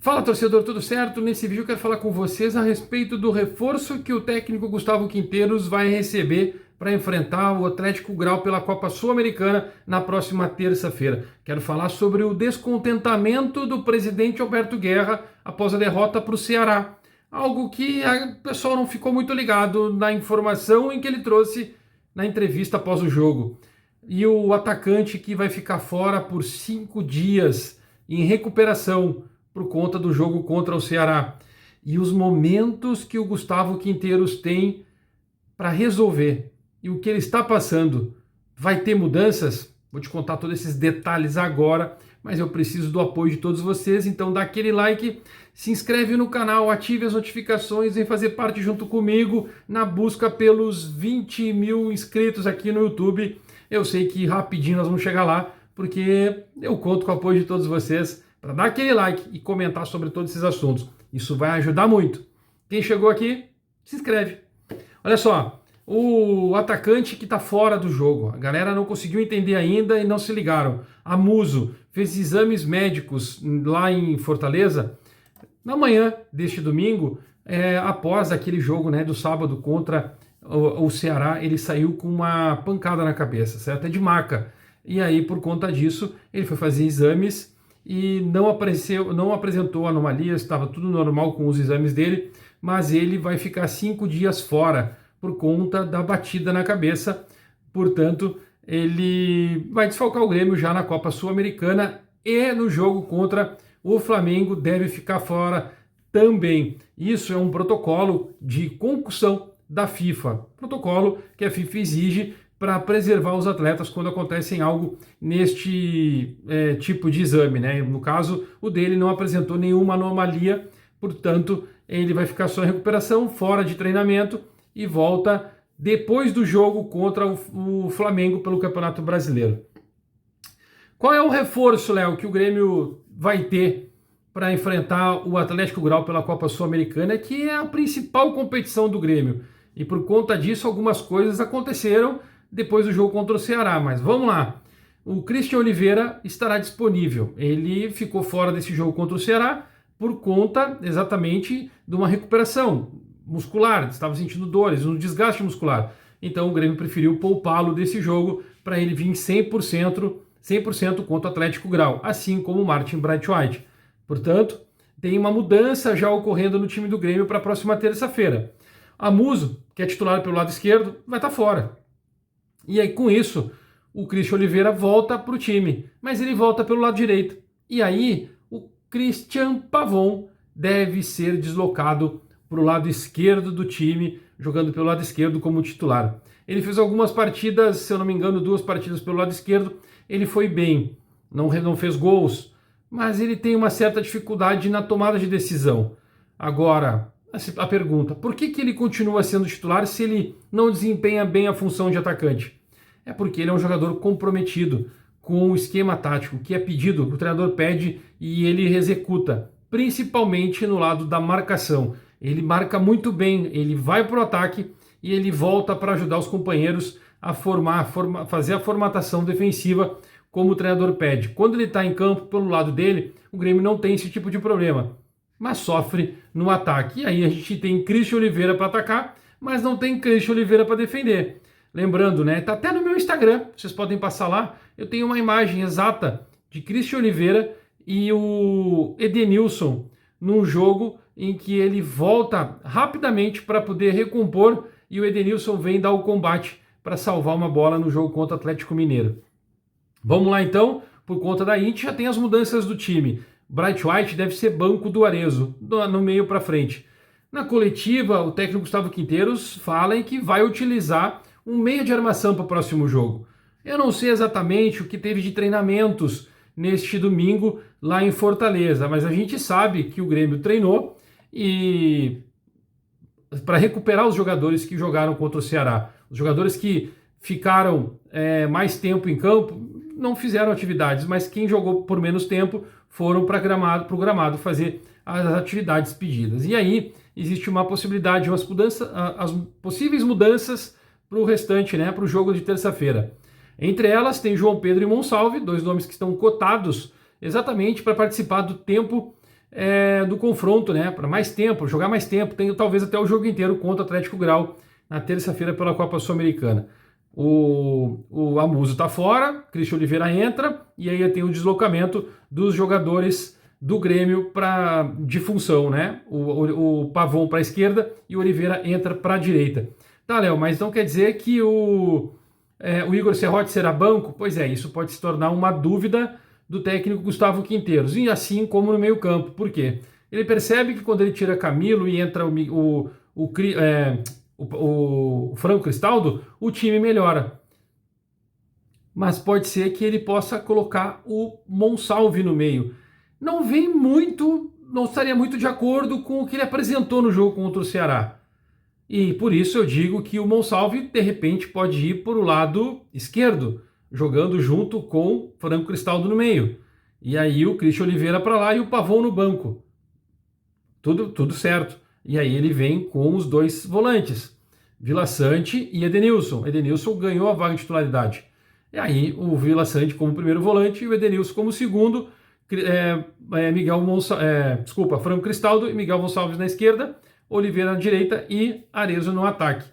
Fala, torcedor, tudo certo? Nesse vídeo eu quero falar com vocês a respeito do reforço que o técnico Gustavo Quinteiros vai receber para enfrentar o Atlético Grau pela Copa Sul-Americana na próxima terça-feira. Quero falar sobre o descontentamento do presidente Alberto Guerra após a derrota para o Ceará. Algo que o pessoal não ficou muito ligado na informação em que ele trouxe na entrevista após o jogo. E o atacante que vai ficar fora por 5 dias em recuperação por conta do jogo contra o Ceará. E os momentos que o Gustavo Quinteiros tem para resolver. E o que ele está passando. Vai ter mudanças? Vou te contar todos esses detalhes agora, mas eu preciso do apoio de todos vocês, então dá aquele like, se inscreve no canal, ative as notificações, vem fazer parte junto comigo na busca pelos 20 mil inscritos aqui no YouTube. Eu sei que rapidinho nós vamos chegar lá, porque eu conto com o apoio de todos vocês para dar aquele like e comentar sobre todos esses assuntos. Isso vai ajudar muito. Quem chegou aqui, se inscreve. Olha só, o atacante que está fora do jogo. A galera não conseguiu entender ainda e não se ligaram. A Muso fez exames médicos lá em Fortaleza na manhã deste domingo, após aquele jogo, né, do sábado contra o Ceará. Ele saiu com uma pancada na cabeça, certo? É de maca. E aí, por conta disso, ele foi fazer exames e não apresentou anomalias, estava tudo normal com os exames dele, mas ele vai ficar 5 dias fora por conta da batida na cabeça. Portanto, ele vai desfalcar o Grêmio já na Copa Sul-Americana e no jogo contra o Flamengo deve ficar fora também. Isso é um protocolo de concussão da FIFA, protocolo que a FIFA exige para preservar os atletas quando acontecem algo neste tipo de exame, né? No caso, o dele não apresentou nenhuma anomalia, portanto, ele vai ficar só em recuperação, fora de treinamento e volta depois do jogo contra o Flamengo pelo Campeonato Brasileiro. Qual é o reforço, Léo, que o Grêmio vai ter para enfrentar o Atlético Grau pela Copa Sul-Americana, que é a principal competição do Grêmio? E por conta disso, algumas coisas aconteceram depois do jogo contra o Ceará, mas vamos lá. O Christian Oliveira estará disponível. Ele ficou fora desse jogo contra o Ceará por conta exatamente de uma recuperação muscular, estava sentindo dores, um desgaste muscular. Então o Grêmio preferiu poupá-lo desse jogo para ele vir 100% contra o Atlético Grau, assim como o Martin Braithwaite. Portanto, tem uma mudança já ocorrendo no time do Grêmio para a próxima terça-feira. A Muso, que é titular pelo lado esquerdo, vai estar fora. E aí, com isso, o Christian Oliveira volta para o time, mas ele volta pelo lado direito. E aí, o Christian Pavon deve ser deslocado para o lado esquerdo do time, jogando pelo lado esquerdo como titular. Ele fez algumas partidas, se eu não me engano, 2 partidas pelo lado esquerdo. Ele foi bem, não fez gols, mas ele tem uma certa dificuldade na tomada de decisão. Agora, a pergunta, por que ele continua sendo titular se ele não desempenha bem a função de atacante? É porque ele é um jogador comprometido com o esquema tático que é pedido, o treinador pede e ele executa, principalmente no lado da marcação. Ele marca muito bem, ele vai para o ataque e ele volta para ajudar os companheiros a fazer a formatação defensiva como o treinador pede. Quando ele está em campo pelo lado dele, o Grêmio não tem esse tipo de problema, mas sofre no ataque. E aí a gente tem Christian Oliveira para atacar, mas não tem Christian Oliveira para defender. Lembrando, né? Tá até no meu Instagram, vocês podem passar lá. Eu tenho uma imagem exata de Christian Oliveira e o Edenilson num jogo em que ele volta rapidamente para poder recompor e o Edenilson vem dar o combate para salvar uma bola no jogo contra o Atlético Mineiro. Vamos lá então, por conta da Inter já tem as mudanças do time. Braithwaite deve ser banco do Arezzo, no meio para frente. Na coletiva, o técnico Gustavo Quinteiros fala em que vai utilizar um meio de armação para o próximo jogo. Eu não sei exatamente o que teve de treinamentos neste domingo lá em Fortaleza, mas a gente sabe que o Grêmio treinou e para recuperar os jogadores que jogaram contra o Ceará. Os jogadores que ficaram mais tempo em campo não fizeram atividades, mas quem jogou por menos tempo foram para o gramado fazer as atividades pedidas. E aí existe uma possibilidade, as possíveis mudanças para o restante, né, para o jogo de terça-feira. Entre elas tem João Pedro e Monsalve, 2 nomes que estão cotados exatamente para participar do tempo do confronto, né? Para mais tempo, jogar mais tempo, tem talvez até o jogo inteiro contra o Atlético Grau na terça-feira pela Copa Sul-Americana. O Amuso está fora, Christian Oliveira entra e aí tem o deslocamento dos jogadores do Grêmio de função, né? O Pavon para a esquerda e o Oliveira entra para a direita. Tá, Léo, mas não quer dizer que o Igor Serrote será banco? Pois é, isso pode se tornar uma dúvida do técnico Gustavo Quinteiros, e assim como no meio-campo. Por quê? Ele percebe que quando ele tira Camilo e entra o Franco Cristaldo, o time melhora. Mas pode ser que ele possa colocar o Monsalve no meio. Não estaria muito de acordo com o que ele apresentou no jogo contra o Ceará. E por isso eu digo que o Monsalve, de repente, pode ir para o lado esquerdo, jogando junto com Franco Cristaldo no meio. E aí o Christian Oliveira para lá e o Pavon no banco. Tudo certo. E aí ele vem com os dois volantes, Vila Sante e Edenilson. Edenilson ganhou a vaga de titularidade. E aí o Vila Sante como primeiro volante e o Edenilson como segundo, Franco Cristaldo e Miguel Gonçalves na esquerda, Oliveira na direita e Arezzo no ataque.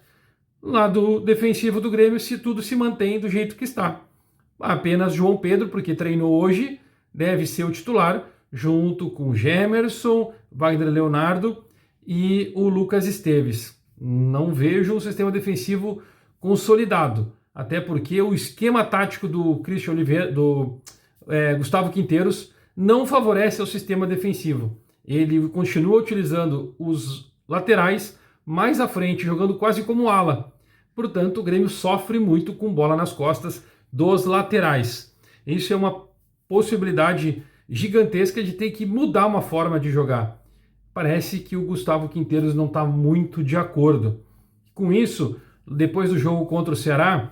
Lado defensivo do Grêmio, se tudo se mantém do jeito que está. Apenas João Pedro, porque treinou hoje, deve ser o titular, junto com Gemerson, Wagner Leonardo e o Lucas Esteves. Não vejo um sistema defensivo consolidado, até porque o esquema tático do Christian Oliveira, Gustavo Quinteiros, não favorece o sistema defensivo. Ele continua utilizando os laterais mais à frente, jogando quase como ala. Portanto, o Grêmio sofre muito com bola nas costas dos laterais. Isso é uma possibilidade gigantesca de ter que mudar uma forma de jogar. Parece que o Gustavo Quinteiros não está muito de acordo. Com isso, depois do jogo contra o Ceará,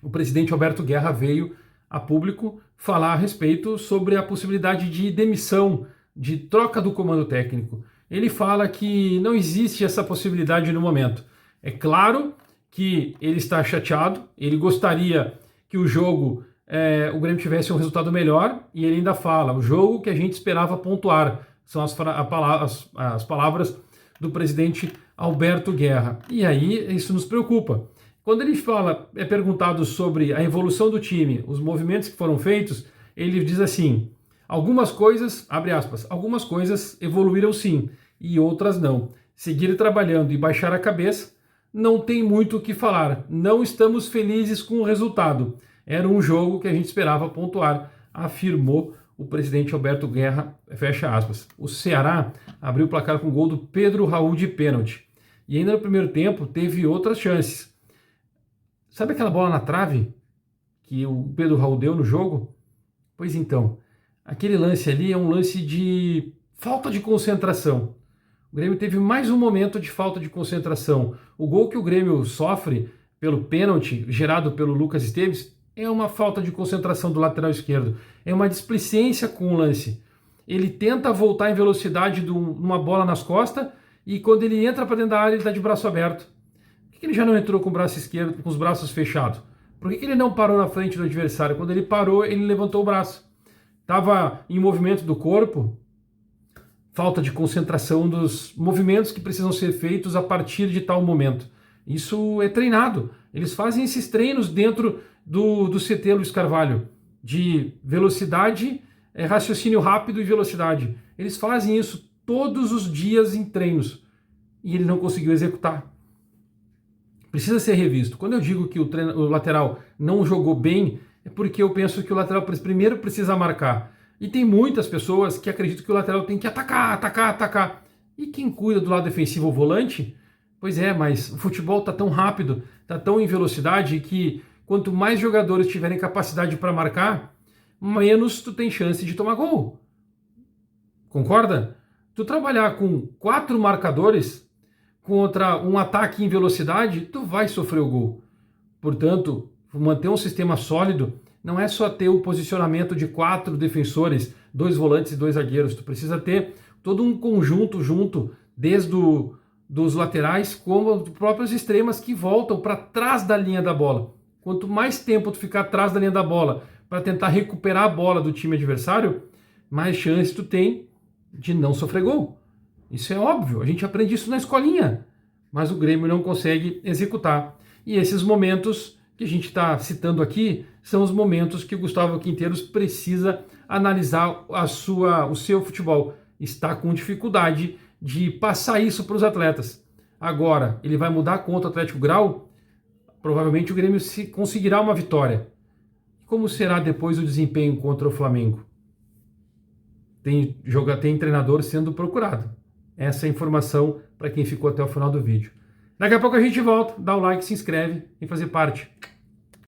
o presidente Alberto Guerra veio a público falar a respeito sobre a possibilidade de demissão, de troca do comando técnico. Ele fala que não existe essa possibilidade no momento. É claro que ele está chateado, ele gostaria que o jogo, o Grêmio tivesse um resultado melhor, e ele ainda fala, o jogo que a gente esperava pontuar, são as palavras do presidente Alberto Guerra. E aí isso nos preocupa. Quando ele é perguntado sobre a evolução do time, os movimentos que foram feitos, ele diz assim, algumas coisas, abre aspas, algumas coisas evoluíram sim, e outras não. Seguir trabalhando e baixar a cabeça, não tem muito o que falar. Não estamos felizes com o resultado. Era um jogo que a gente esperava pontuar, afirmou o presidente Alberto Guerra, fecha aspas. O Ceará abriu o placar com o gol do Pedro Raul de pênalti. E ainda no primeiro tempo teve outras chances. Sabe aquela bola na trave que o Pedro Raul deu no jogo? Pois então, aquele lance ali é um lance de falta de concentração. O Grêmio teve mais um momento de falta de concentração. O gol que o Grêmio sofre pelo pênalti gerado pelo Lucas Esteves é uma falta de concentração do lateral esquerdo. É uma displicência com o lance. Ele tenta voltar em velocidade numa bola nas costas e quando ele entra para dentro da área ele está de braço aberto. Por que ele já não entrou com o braço esquerdo, com os braços fechados? Por que ele não parou na frente do adversário? Quando ele parou, ele levantou o braço. Estava em movimento do corpo, falta de concentração dos movimentos que precisam ser feitos a partir de tal momento. Isso é treinado. Eles fazem esses treinos dentro do CT Luiz Carvalho, de velocidade, raciocínio rápido e velocidade. Eles fazem isso todos os dias em treinos. E ele não conseguiu executar. Precisa ser revisto. Quando eu digo que o lateral não jogou bem, é porque eu penso que o lateral primeiro precisa marcar. E tem muitas pessoas que acreditam que o lateral tem que atacar. E quem cuida do lado defensivo, o volante? Pois é, mas o futebol está tão rápido, está tão em velocidade que quanto mais jogadores tiverem capacidade para marcar, menos tu tem chance de tomar gol. Concorda? Tu trabalhar com 4 marcadores contra um ataque em velocidade, tu vai sofrer o gol. Portanto, manter um sistema sólido não é só ter o posicionamento de 4 defensores, 2 volantes e 2 zagueiros. Tu precisa ter todo um conjunto junto, desde dos laterais como dos próprios extremas que voltam para trás da linha da bola. Quanto mais tempo tu ficar atrás da linha da bola para tentar recuperar a bola do time adversário, mais chance tu tem de não sofrer gol. Isso é óbvio, a gente aprende isso na escolinha, mas o Grêmio não consegue executar. E esses momentos que a gente está citando aqui são os momentos que o Gustavo Quinteiros precisa analisar o seu futebol. Está com dificuldade de passar isso para os atletas. Agora, ele vai mudar contra o Atlético Grau? Provavelmente o Grêmio conseguirá uma vitória. Como será depois o desempenho contra o Flamengo? Tem treinador sendo procurado. Essa é a informação para quem ficou até o final do vídeo. Daqui a pouco a gente volta, dá o like, se inscreve e fazer parte